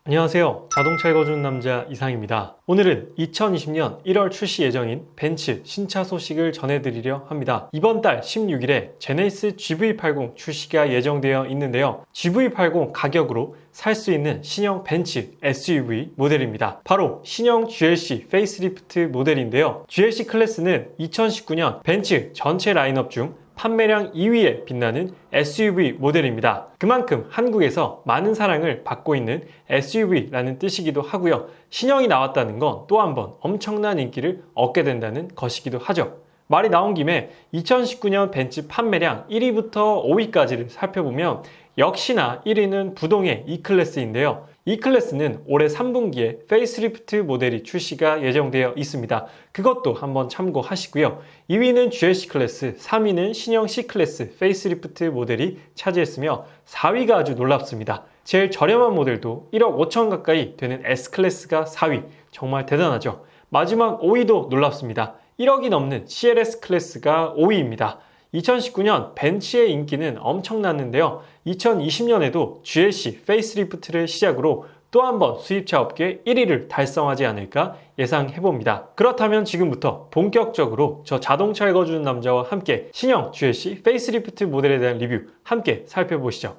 안녕하세요. 자동차 읽어주는 남자 이상입니다. 오늘은 2020년 1월 출시 예정인 벤츠 신차 소식을 전해드리려 합니다. 이번 달 16일에 제네시스 GV80 출시가 예정되어 있는데요. GV80 가격으로 살 수 있는 신형 벤츠 SUV 모델입니다. 바로 신형 GLC 페이스리프트 모델인데요. GLC 클래스는 2019년 벤츠 전체 라인업 중 판매량 2위에 빛나는 SUV 모델입니다. 그만큼 한국에서 많은 사랑을 받고 있는 SUV라는 뜻이기도 하고요. 신형이 나왔다는 건 또 한 번 엄청난 인기를 얻게 된다는 것이기도 하죠. 말이 나온 김에 2019년 벤츠 판매량 1위부터 5위까지를 살펴보면 역시나 1위는 부동의 E클래스인데요. E클래스는 올해 3분기에 페이스리프트 모델이 출시가 예정되어 있습니다. 그것도 한번 참고하시고요. 2위는 GLC 클래스, 3위는 신형 C클래스 페이스리프트 모델이 차지했으며 4위가 아주 놀랍습니다. 제일 저렴한 모델도 1억 5천 가까이 되는 S클래스가 4위, 정말 대단하죠. 마지막 5위도 놀랍습니다. 1억이 넘는 CLS 클래스가 5위입니다. 2019년 벤츠의 인기는 엄청났는데요. 2020년에도 GLC 페이스리프트를 시작으로 또 한 번 수입차 업계 1위를 달성하지 않을까 예상해봅니다. 그렇다면 지금부터 본격적으로 저 자동차 읽어주는 남자와 함께 신형 GLC 페이스리프트 모델에 대한 리뷰 함께 살펴보시죠.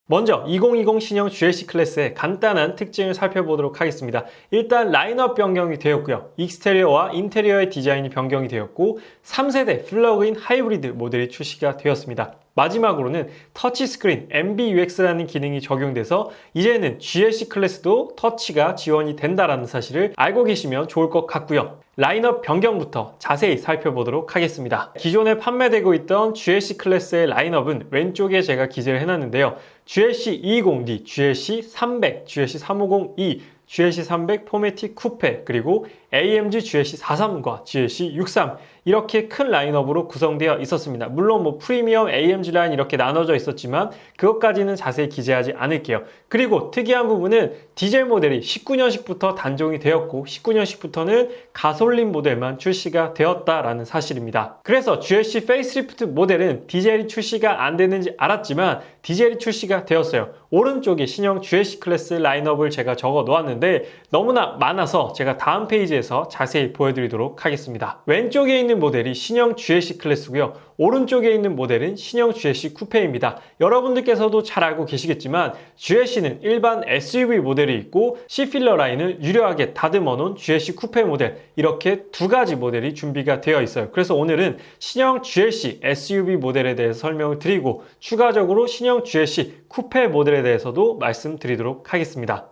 먼저 2020 신형 GLC 클래스의 간단한 특징을 살펴보도록 하겠습니다. 일단 라인업 변경이 되었고요. 익스테리어와 인테리어의 디자인이 변경이 되었고 3세대 플러그인 하이브리드 모델이 출시가 되었습니다. 마지막으로는 터치스크린 MBUX라는 기능이 적용돼서 이제는 GLC 클래스도 터치가 지원이 된다는 사실을 알고 계시면 좋을 것 같고요. 라인업 변경부터 자세히 살펴보도록 하겠습니다. 기존에 판매되고 있던 GLC 클래스의 라인업은 왼쪽에 제가 기재를 해놨는데요. GLC 220D, GLC 300, GLC 350E, GLC 300 포매틱 쿠페, 그리고 AMG GLC 43과 GLC 63 이렇게 큰 라인업으로 구성되어 있었습니다. 물론 프리미엄 AMG 라인 이렇게 나눠져 있었지만 그것까지는 자세히 기재하지 않을게요. 그리고 특이한 부분은 디젤 모델이 19년식부터 단종이 되었고 19년식부터는 가솔린 모델만 출시가 되었다라는 사실입니다. 그래서 GLC 페이스리프트 모델은 디젤이 출시가 안 되는지 알았지만 디젤이 출시가 되었어요. 오른쪽에 신형 GLC 클래스 라인업을 제가 적어 놓았는데 너무나 많아서 제가 다음 페이지에서 자세히 보여드리도록 하겠습니다. 왼쪽에 있는 모델이 신형 GLC 클래스고요. 오른쪽에 있는 모델은 신형 GLC 쿠페입니다. 여러분들께서도 잘 알고 계시겠지만 GLC는 일반 SUV 모델이 있고 C필러 라인을 유려하게 다듬어 놓은 GLC 쿠페 모델, 이렇게 두 가지 모델이 준비가 되어 있어요. 그래서 오늘은 신형 GLC SUV 모델에 대해서 설명을 드리고 추가적으로 신형 GLC 쿠페 모델에 대해서도 말씀드리도록 하겠습니다.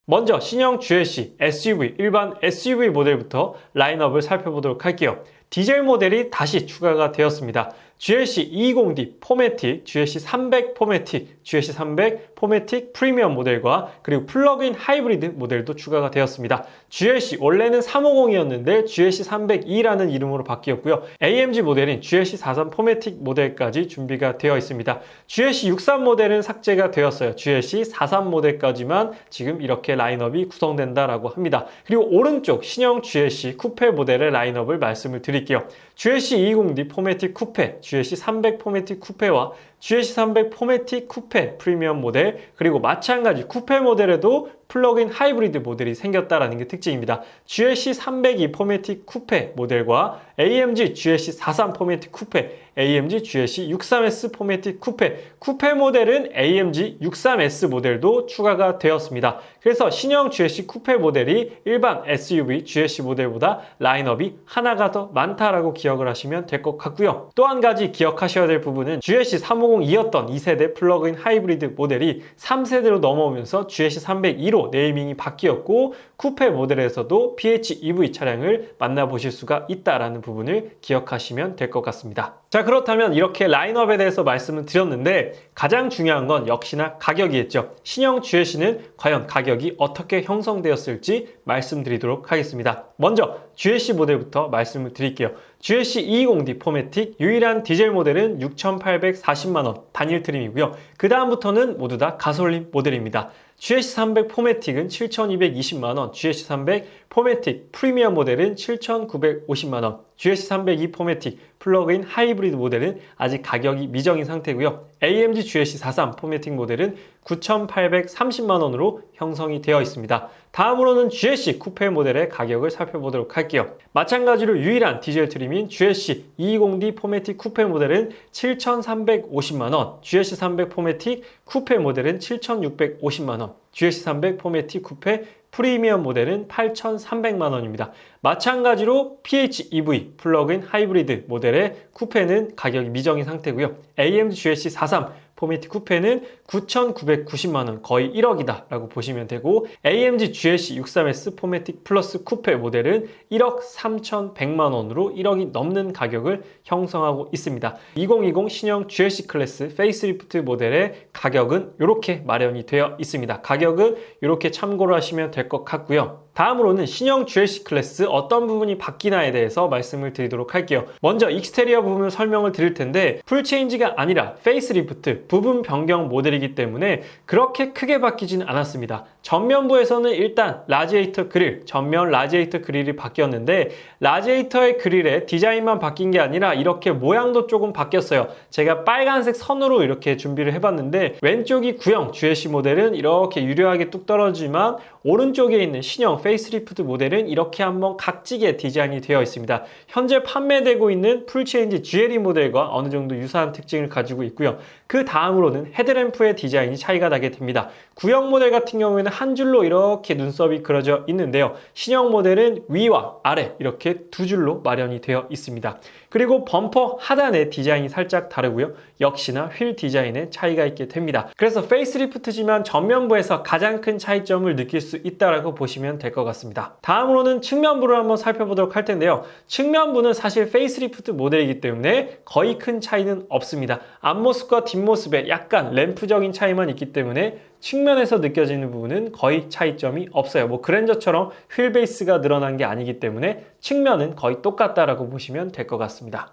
먼저 신형 GLC SUV, 일반 SUV 모델부터 라인업을 살펴보도록 할게요. 디젤 모델이 다시 추가가 되었습니다. GLC 220D 포매틱, GLC 300 포매틱, GLC 300 포매틱 프리미엄 모델과 그리고 플러그인 하이브리드 모델도 추가가 되었습니다. GLC 원래는 350이었는데 GLC 300E라는 이름으로 바뀌었고요. AMG 모델인 GLC 43 포매틱 모델까지 준비가 되어 있습니다. GLC 63 모델은 삭제가 되었어요. GLC 43 모델까지만 지금 이렇게 라인업이 구성된다라고 합니다. 그리고 오른쪽 신형 GLC 쿠페 모델의 라인업을 말씀을 드릴게요. GLC 220D 포매틱 쿠페, GLC 300 포매틱 쿠페와 GLC 300 포매틱 쿠페 프리미엄 모델, 그리고 마찬가지 쿠페 모델에도 플러그인 하이브리드 모델이 생겼다라는 게 특징입니다. GLC 302 포매틱 쿠페 모델과 AMG GLC 43 포매틱 쿠페, AMG GLC 63S 포매틱 쿠페, 쿠페 모델은 AMG 63S 모델도 추가가 되었습니다. 그래서 신형 GLC 쿠페 모델이 일반 SUV GLC 모델보다 라인업이 하나가 더 많다라고 기억을 하시면 될 것 같고요. 또 한 가지 기억하셔야 될 부분은 GLC 350E였던 2세대 플러그인 하이브리드 모델이 3세대로 넘어오면서 GLC 302로 네이밍이 바뀌었고 쿠페 모델에서도 PHEV 차량을 만나보실 수가 있다라는 부분을 기억하시면 될 것 같습니다. 자, 그렇다면 이렇게 라인업에 대해서 말씀을 드렸는데 가장 중요한 건 역시나 가격이겠죠. 신형 GLC는 과연 가격이 어떻게 형성되었을지 말씀드리도록 하겠습니다. 먼저 GLC 모델부터 말씀을 드릴게요. GLC 220D 포매틱 유일한 디젤 모델은 6,840만원 단일 트림이고요. 그 다음부터는 모두 다 가솔린 모델입니다. GLC 300 포매틱은 7,220만원, GLC 300 포매틱 프리미엄 모델은 7,950만원, GLC 302 포매틱 플러그인 하이브리드 모델은 아직 가격이 미정인 상태고요. AMG GLC 43 포매틱 모델은 9,830만원으로 형성이 되어 있습니다. 다음으로는 GLC 쿠페 모델의 가격을 살펴보도록 할게요. 마찬가지로 유일한 디젤 트림인 GLC 220D 포매틱 쿠페 모델은 7,350만원, GLC 300 포매틱 쿠페 모델은 7,650만원, GLC 300 포매틱 쿠페 프리미엄 모델은 8,300만원입니다. 마찬가지로 PHEV 플러그인 하이브리드 모델의 쿠페는 가격이 미정인 상태고요. AMG GLC 43 포매틱 쿠페는 9,990만원, 거의 1억이다 라고 보시면 되고, AMG GLC 63S 포매틱 플러스 쿠페 모델은 1억 3,100만원으로 1억이 넘는 가격을 형성하고 있습니다. 2020 신형 GLC 클래스 페이스리프트 모델의 가격은 이렇게 마련이 되어 있습니다. 가격은 이렇게 참고를 하시면 될 것 같고요. 다음으로는 신형 GLC 클래스 어떤 부분이 바뀌나에 대해서 말씀을 드리도록 할게요. 먼저 익스테리어 부분을 설명을 드릴 텐데, 풀체인지가 아니라 페이스리프트 부분 변경 모델이기 때문에 그렇게 크게 바뀌진 않았습니다. 전면부에서는 일단 라지에이터 그릴, 전면 라지에이터 그릴이 바뀌었는데, 라지에이터의 그릴의 디자인만 바뀐 게 아니라 이렇게 모양도 조금 바뀌었어요. 제가 빨간색 선으로 이렇게 준비를 해봤는데, 왼쪽이 구형 GLC 모델은 이렇게 유려하게 뚝 떨어지지만 오른쪽에 있는 신형 페이스리프트 모델은 이렇게 한번 각지게 디자인이 되어 있습니다. 현재 판매되고 있는 풀체인지 GLE 모델과 어느 정도 유사한 특징을 가지고 있고요. 그 다음으로는 헤드램프의 디자인이 차이가 나게 됩니다. 구형 모델 같은 경우에는 한 줄로 이렇게 눈썹이 그려져 있는데요. 신형 모델은 위와 아래 이렇게 두 줄로 마련이 되어 있습니다. 그리고 범퍼 하단의 디자인이 살짝 다르고요. 역시나 휠 디자인에 차이가 있게 됩니다. 그래서 페이스리프트지만 전면부에서 가장 큰 차이점을 느낄 수 있다고 보시면 될 것 같습니다. 다음으로는 측면부를 한번 살펴보도록 할 텐데요. 측면부는 사실 페이스리프트 모델이기 때문에 거의 큰 차이는 없습니다. 앞모습과 뒷모습에 약간 램프적인 차이만 있기 때문에 측면에서 느껴지는 부분은 거의 차이점이 없어요. 뭐 그랜저처럼 휠 베이스가 늘어난 게 아니기 때문에 측면은 거의 똑같다라고 보시면 될 것 같습니다.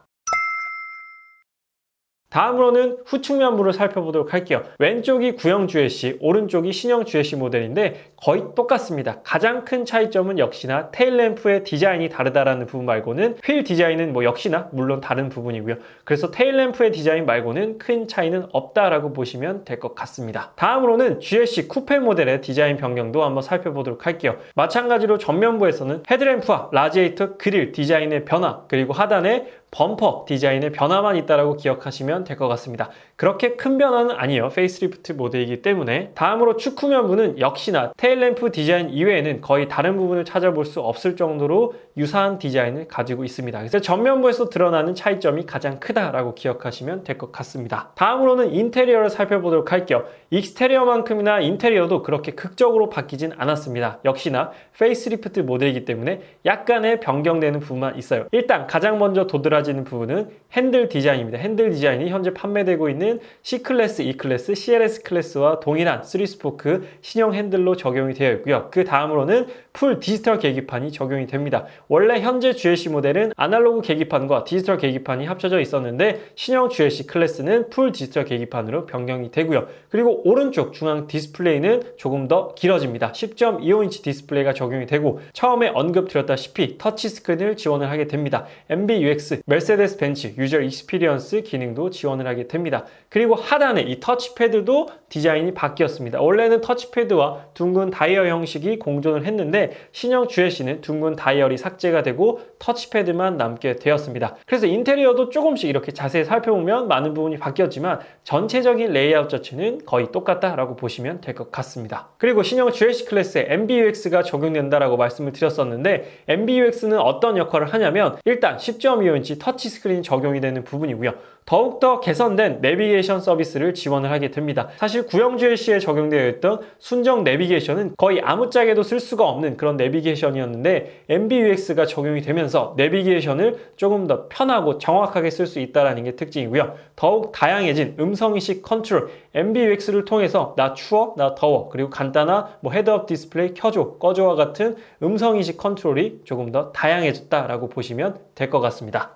다음으로는 후측면부를 살펴보도록 할게요. 왼쪽이 구형 GLC, 오른쪽이 신형 GLC 모델인데 거의 똑같습니다. 가장 큰 차이점은 역시나 테일램프의 디자인이 다르다라는 부분 말고는, 휠 디자인은 뭐 역시나 물론 다른 부분이고요. 그래서 테일램프의 디자인 말고는 큰 차이는 없다라고 보시면 될 것 같습니다. 다음으로는 GLC 쿠페 모델의 디자인 변경도 한번 살펴보도록 할게요. 마찬가지로 전면부에서는 헤드램프와 라지에이터 그릴 디자인의 변화, 그리고 하단에 범퍼 디자인의 변화만 있다라고 기억하시면 될 것 같습니다. 그렇게 큰 변화는 아니에요. 페이스리프트 모델이기 때문에. 다음으로 측후면부는 역시나 테일램프 디자인 이외에는 거의 다른 부분을 찾아볼 수 없을 정도로 유사한 디자인을 가지고 있습니다. 그래서 전면부에서 드러나는 차이점이 가장 크다라고 기억하시면 될 것 같습니다. 다음으로는 인테리어를 살펴보도록 할게요. 익스테리어만큼이나 인테리어도 그렇게 극적으로 바뀌진 않았습니다. 역시나 페이스리프트 모델이기 때문에 약간의 변경되는 부분만 있어요. 일단 가장 먼저 도드라지는 부분은 핸들 디자인입니다. 핸들 디자인이 현재 판매되고 있는 C클래스, E클래스, CLS 클래스와 동일한 3스포크 신형 핸들로 적용이 되어 있고요. 그 다음으로는 풀 디지털 계기판이 적용이 됩니다. 원래 현재 GLC 모델은 아날로그 계기판과 디지털 계기판이 합쳐져 있었는데, 신형 GLC 클래스는 풀 디지털 계기판으로 변경이 되고요. 그리고 오른쪽 중앙 디스플레이는 조금 더 길어집니다. 10.25인치 디스플레이가 적용이 되고, 처음에 언급드렸다시피 터치 스크린을 지원을 하게 됩니다. MBUX, 메르세데스 벤츠 유저 익스피리언스 기능도 지원을 하게 됩니다. 그리고 하단에 이 터치패드도 디자인이 바뀌었습니다. 원래는 터치패드와 둥근 다이얼 형식이 공존을 했는데, 신형 GLC는 둥근 다이얼이 삭제가 되고 터치패드만 남게 되었습니다. 그래서 인테리어도 조금씩 이렇게 자세히 살펴보면 많은 부분이 바뀌었지만 전체적인 레이아웃 자체는 거의 똑같다라고 보시면 될 것 같습니다. 그리고 신형 GLC 클래스에 MBUX가 적용된다라고 말씀을 드렸었는데, MBUX는 어떤 역할을 하냐면, 일단 10.25인치 터치 스크린이 적용이 되는 부분이고요. 더욱더 개선된 내비게이션 서비스를 지원을 하게 됩니다. 사실 구형 GLC에 적용되어 있던 순정 내비게이션은 거의 아무짝에도 쓸 수가 없는 그런 내비게이션이었는데, MBUX가 적용이 되면서 내비게이션을 조금 더 편하고 정확하게 쓸 수 있다는 게 특징이고요. 더욱 다양해진 음성인식 컨트롤, MBUX를 통해서 나 추워, 나 더워, 그리고 간단한 뭐 헤드업 디스플레이 켜줘, 꺼줘와 같은 음성인식 컨트롤이 조금 더 다양해졌다라고 보시면 될 것 같습니다.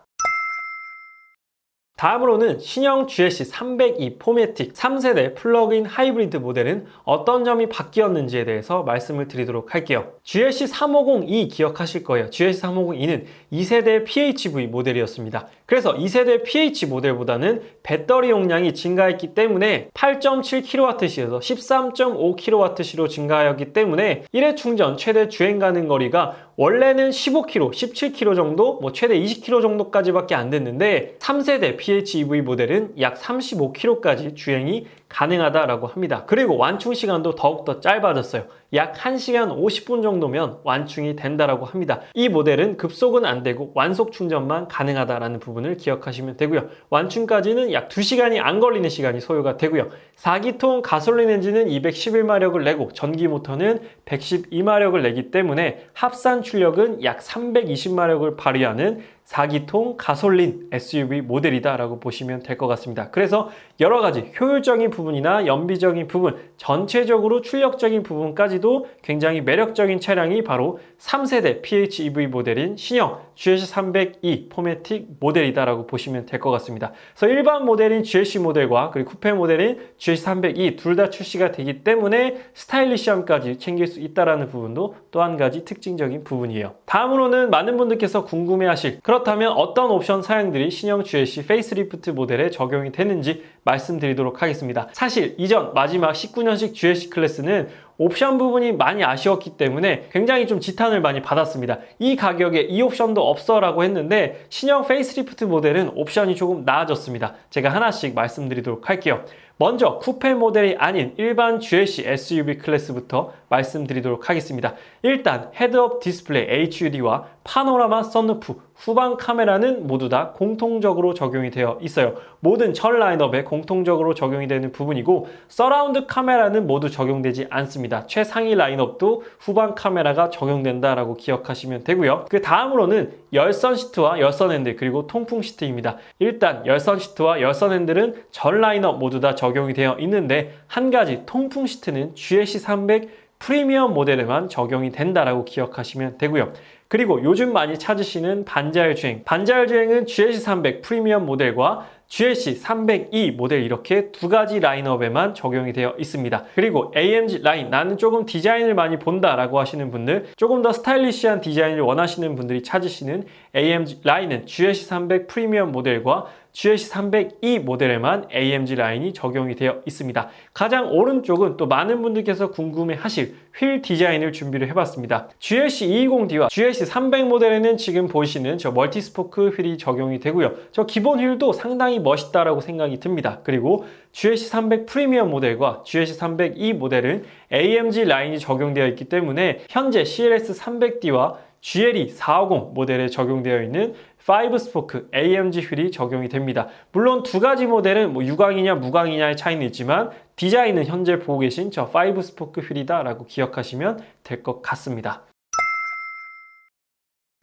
다음으로는 신형 GLC 302 포매틱 3세대 플러그인 하이브리드 모델은 어떤 점이 바뀌었는지에 대해서 말씀을 드리도록 할게요. GLC 350E 기억하실 거예요. GLC 350E는 2세대 PHEV 모델이었습니다. 그래서 2세대 PH 모델보다는 배터리 용량이 증가했기 때문에 8.7kWh에서 13.5kWh로 증가하였기 때문에 1회 충전 최대 주행 가능 거리가 원래는 15km, 17km 정도, 최대 20km 정도까지밖에 안 됐는데 3세대 PHEV 모델은 약 35km까지 주행이 가능하다라고 합니다. 그리고 완충 시간도 더욱더 짧아졌어요. 약 1시간 50분 정도면 완충이 된다라고 합니다. 이 모델은 급속은 안 되고 완속 충전만 가능하다라는 부분을 기억하시면 되고요. 완충까지는 약 2시간이 안 걸리는 시간이 소요가 되고요. 4기통 가솔린 엔진은 211마력을 내고 전기 모터는 112마력을 내기 때문에 합산 출력은 약 320마력을 발휘하는 4기통 가솔린 SUV 모델이다 라고 보시면 될 것 같습니다. 그래서 여러 가지 효율적인 부분이나 연비적인 부분, 전체적으로 출력적인 부분까지도 굉장히 매력적인 차량이 바로 3세대 PHEV 모델인 신형 GLC 302 포매틱 모델이다 라고 보시면 될 것 같습니다. 그래서 일반 모델인 GLC 모델과 그리고 쿠페 모델인 GLC 302 둘 다 출시가 되기 때문에 스타일리시함까지 챙길 수 있다는 부분도 또 한 가지 특징적인 부분이에요. 다음으로는 많은 분들께서 궁금해하실 그렇다면 어떤 옵션 사양들이 신형 GLC 페이스리프트 모델에 적용이 되는지 말씀드리도록 하겠습니다. 사실 이전 마지막 19년식 GLC 클래스는 옵션 부분이 많이 아쉬웠기 때문에 굉장히 좀 지탄을 많이 받았습니다. 이 가격에 이 옵션도 없어 라고 했는데 신형 페이스리프트 모델은 옵션이 조금 나아졌습니다. 제가 하나씩 말씀드리도록 할게요. 먼저 쿠페 모델이 아닌 일반 GLC SUV 클래스부터 말씀드리도록 하겠습니다. 일단 헤드업 디스플레이 HUD와 파노라마 썬루프, 후방 카메라는 모두 다 공통적으로 적용이 되어 있어요. 모든 전 라인업에 공통적으로 적용이 되는 부분이고 서라운드 카메라는 모두 적용되지 않습니다. 최상위 라인업도 후방 카메라가 적용된다라고 기억하시면 되고요. 그 다음으로는 열선 시트와 열선 핸들 그리고 통풍 시트입니다. 일단 열선 시트와 열선 핸들은 전 라인업 모두 다 적용이 되어 있는데 한 가지 통풍 시트는 GLC 300 프리미엄 모델에만 적용이 된다라고 기억하시면 되고요. 그리고 요즘 많이 찾으시는 반자율 주행. 반자율 주행은 GLC 300 프리미엄 모델과 GLC 302 모델 이렇게 두 가지 라인업에만 적용이 되어 있습니다. 그리고 AMG 라인, 나는 조금 디자인을 많이 본다라고 하시는 분들, 조금 더 스타일리시한 디자인을 원하시는 분들이 찾으시는 AMG 라인은 GLC 300 프리미엄 모델과 GLC 302 모델에만 AMG 라인이 적용이 되어 있습니다. 가장 오른쪽은 또 많은 분들께서 궁금해하실 휠 디자인을 준비를 해봤습니다. GLC 220D와 GLC 300 모델에는 지금 보시는 저 멀티스포크 휠이 적용이 되고요. 저 기본 휠도 상당히 멋있다라고 생각이 듭니다. 그리고 GLC 300 프리미엄 모델과 GLC 302 모델은 AMG 라인이 적용되어 있기 때문에 현재 CLS 300D와 GLE 450 모델에 적용되어 있는 5스포크 AMG 휠이 적용이 됩니다. 물론 두 가지 모델은 유광이냐 무광이냐의 차이는 있지만 디자인은 현재 보고 계신 저 5스포크 휠이다 라고 기억하시면 될 것 같습니다.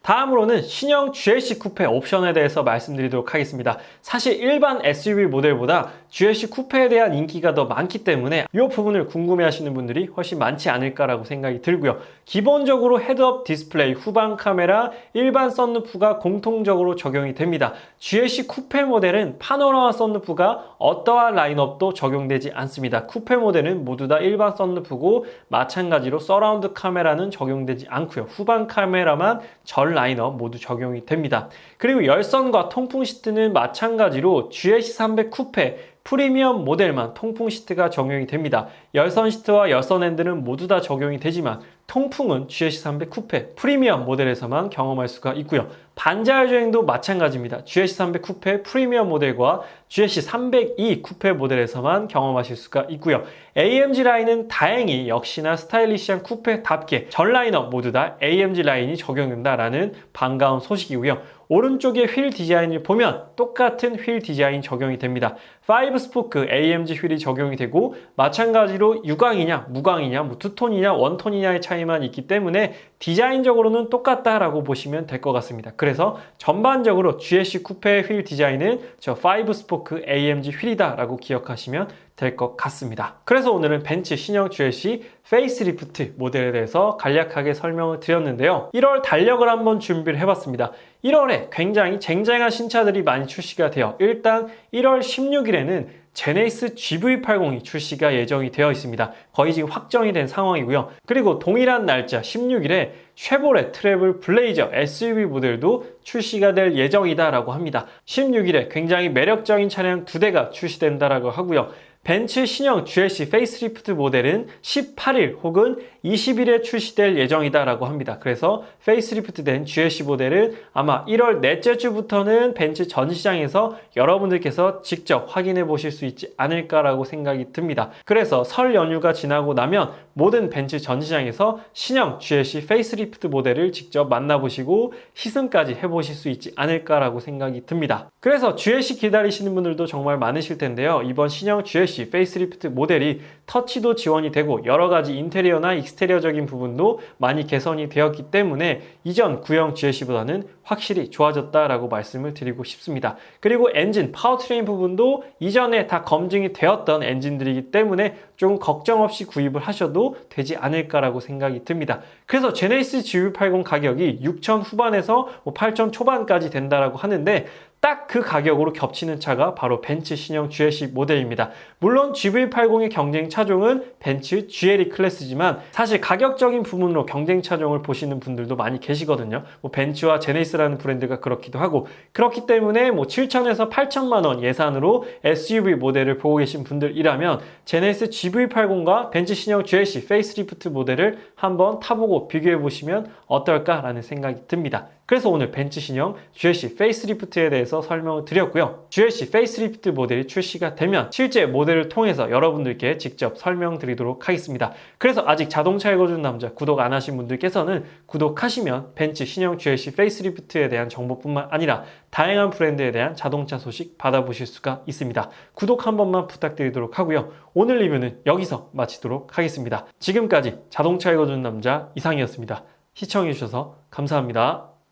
다음으로는 신형 GLC 쿠페 옵션에 대해서 말씀드리도록 하겠습니다. 사실 일반 SUV 모델보다 GLC 쿠페에 대한 인기가 더 많기 때문에 이 부분을 궁금해하시는 분들이 훨씬 많지 않을까라고 생각이 들고요. 기본적으로 헤드업 디스플레이, 후방 카메라, 일반 썬루프가 공통적으로 적용이 됩니다. GLC 쿠페 모델은 파노라마 썬루프가 어떠한 라인업도 적용되지 않습니다. 쿠페 모델은 모두 다 일반 썬루프고 마찬가지로 서라운드 카메라는 적용되지 않고요. 후방 카메라만 전 라인업 모두 적용이 됩니다. 그리고 열선과 통풍 시트는 마찬가지로 GLC 300 쿠페 프리미엄 모델만 통풍 시트가 적용이 됩니다. 열선 시트와 열선 핸들은 모두 다 적용이 되지만 통풍은 GLC 300 쿠페 프리미엄 모델에서만 경험할 수가 있고요. 반자율 주행도 마찬가지입니다. GLC 300 쿠페 프리미엄 모델과 GLC 302 쿠페 모델에서만 경험하실 수가 있고요. AMG 라인은 다행히 역시나 스타일리시한 쿠페답게 전 라인업 모두 다 AMG 라인이 적용된다라는 반가운 소식이고요. 오른쪽에 휠 디자인을 보면 똑같은 휠 디자인 적용이 됩니다. 5스포크 AMG 휠이 적용이 되고 마찬가지로 유광이냐 무광이냐 투톤이냐 원톤이냐의 차이만 있기 때문에 디자인적으로는 똑같다라고 보시면 될 것 같습니다. 그래서 전반적으로 GLC 쿠페의 휠 디자인은 저 5스포크 AMG 휠이다 라고 기억하시면 될 것 같습니다. 그래서 오늘은 벤츠 신형 GLC 페이스리프트 모델에 대해서 간략하게 설명을 드렸는데요. 1월 달력을 한번 준비를 해봤습니다. 1월에 굉장히 쟁쟁한 신차들이 많이 출시가 돼요. 일단 1월 16일에는 제네시스 GV80이 출시가 예정이 되어 있습니다. 거의 지금 확정이 된 상황이고요. 그리고 동일한 날짜 16일에 쉐보레 트래블 블레이저 SUV 모델도 출시가 될 예정이다라고 합니다. 16일에 굉장히 매력적인 차량 2대가 출시된다라고 하고요. 벤츠 신형 GLC 페이스리프트 모델은 18일 혹은 20일에 출시될 예정이다라고 합니다. 그래서 페이스리프트 된 GLC 모델은 아마 1월 넷째 주부터는 벤츠 전시장에서 여러분들께서 직접 확인해 보실 수 있지 않을까라고 생각이 듭니다. 그래서 설 연휴가 지나고 나면 모든 벤츠 전시장에서 신형 GLC 페이스리프트 모델을 직접 만나보시고 시승까지 해보실 수 있지 않을까라고 생각이 듭니다. 그래서 GLC 기다리시는 분들도 정말 많으실 텐데요. 이번 신형 GLC 페이스리프트 모델이 터치도 지원이 되고 여러 가지 인테리어나 익스테리어적인 부분도 많이 개선이 되었기 때문에 이전 구형 GLC보다는 확실히 좋아졌다라고 말씀을 드리고 싶습니다. 그리고 엔진, 파워트레인 부분도 이전에 다 검증이 되었던 엔진들이기 때문에 좀 걱정 없이 구입을 하셔도 되지 않을까라고 생각이 듭니다. 그래서 제네시스 GV80 가격이 6천 후반에서 8천 초반까지 된다라고 하는데 딱 그 가격으로 겹치는 차가 바로 벤츠 신형 GLC 모델입니다. 물론 GV80의 경쟁 차종은 벤츠 GLE 클래스지만 사실 가격적인 부분으로 경쟁 차종을 보시는 분들도 많이 계시거든요. 벤츠와 제네시스라는 브랜드가 그렇기도 하고 그렇기 때문에 7천에서 8천만 원 예산으로 SUV 모델을 보고 계신 분들이라면 제네시스 GV80과 벤츠 신형 GLC 페이스리프트 모델을 한번 타보고 비교해 보시면 어떨까라는 생각이 듭니다. 그래서 오늘 벤츠 신형 GLC 페이스리프트에 대해서 설명을 드렸고요. GLC 페이스리프트 모델이 출시가 되면 실제 모델을 통해서 여러분들께 직접 설명드리도록 하겠습니다. 그래서 아직 자동차 읽어주는 남자 구독 안 하신 분들께서는 구독하시면 벤츠 신형 GLC 페이스리프트에 대한 정보뿐만 아니라 다양한 브랜드에 대한 자동차 소식 받아보실 수가 있습니다. 구독 한 번만 부탁드리도록 하고요. 오늘 리뷰는 여기서 마치도록 하겠습니다. 지금까지 자동차 읽어주는 남자 이상이었습니다. 시청해주셔서 감사합니다.